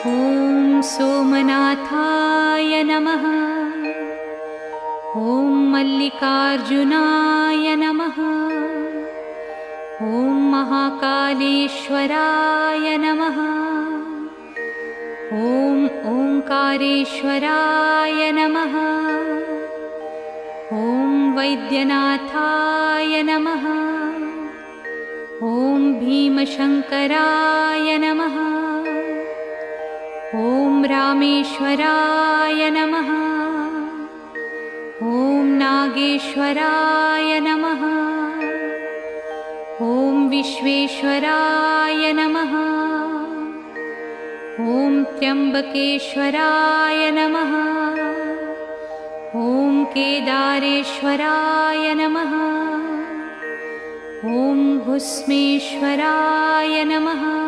ॐ सोमनाथाय नमः। ॐ मल्लिकार्जुनाय नमः। ॐ महाकालेश्वराय नमः। ॐ ओंकारेश्वराय नमः। ॐ वैद्यनाथाय नमः। ॐ भीमशंकराय नमः। ॐ रामेश्वराय नमः। ॐ नागेश्वराय नमः। ॐ विश्वेश्वराय नमः। ॐ त्र्यंबकेश्वराय नमः। ॐ केदारेश्वराय नमः। ॐ भुस्मेश्वराय नमः।